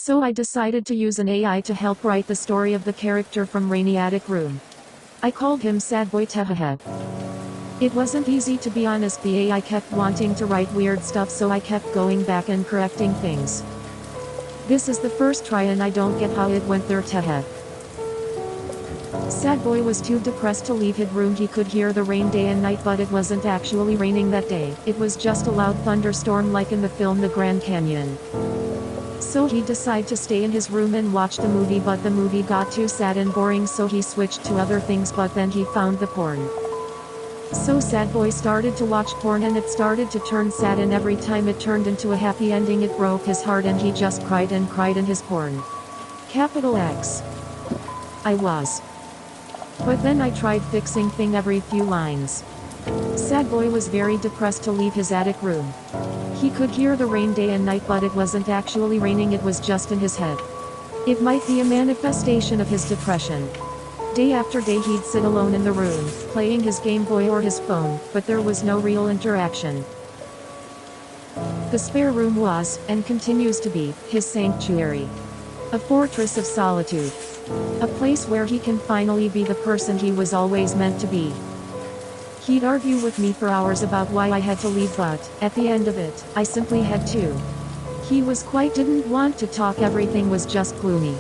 So I decided to use an AI to help write the story of the character from Rainy Attic Room. I called him Sad Boy Tehahead. It wasn't easy, to be honest. The AI kept wanting to write weird stuff, so I kept going back and correcting things. This is the first try and I don't get how it went there, Tehead. Sad Boy was too depressed to leave his room. He could hear the rain day and night, but it wasn't actually raining that day. It was just a loud thunderstorm like in the film The Grand Canyon. So he decided to stay in his room and watch the movie, but the movie got too sad and boring, so he switched to other things, but then he found the porn. So Sad Boy started to watch porn and it started to turn sad, and every time it turned into a happy ending it broke his heart and he just cried and cried in his porn. Capital X. I was. But then I tried fixing thing every few lines. Sad Boy was very depressed to leave his attic room. He could hear the rain day and night, but it wasn't actually raining, it was just in his head. It might be a manifestation of his depression. Day after day he'd sit alone in the room, playing his Game Boy or his phone, but there was no real interaction. The spare room was, and continues to be, his sanctuary. A fortress of solitude. A place where he can finally be the person he was always meant to be. He'd argue with me for hours about why I had to leave, but, at the end of it, I simply had to. He didn't want to talk, everything was just gloomy.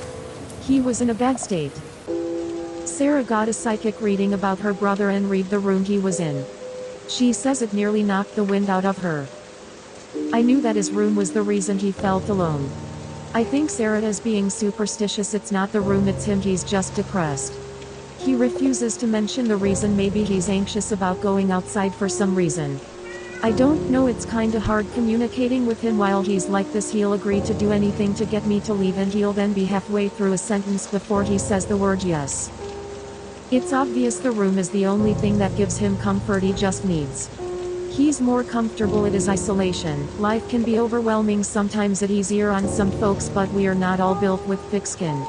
He was in a bad state. Sarah got a psychic reading about her brother and read the room he was in. She says it nearly knocked the wind out of her. I knew that his room was the reason he felt alone. I think Sarah is being superstitious. It's not the room, it's him. He's just depressed. He refuses to mention the reason. Maybe he's anxious about going outside for some reason. I don't know, it's kinda hard communicating with him while he's like this. He'll agree to do anything to get me to leave, and he'll then be halfway through a sentence before he says the word yes. It's obvious the room is the only thing that gives him comfort. He just needs. He's more comfortable in his isolation. Life can be overwhelming sometimes, it's easier on some folks, but we are not all built with thick skin.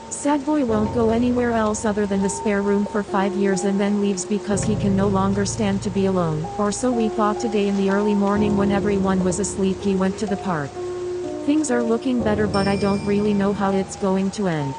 Sad Boy won't go anywhere else other than the spare room for 5 years and then leaves because he can no longer stand to be alone, or so we thought. Today in the early morning when everyone was asleep he went to the park. Things are looking better, but I don't really know how it's going to end.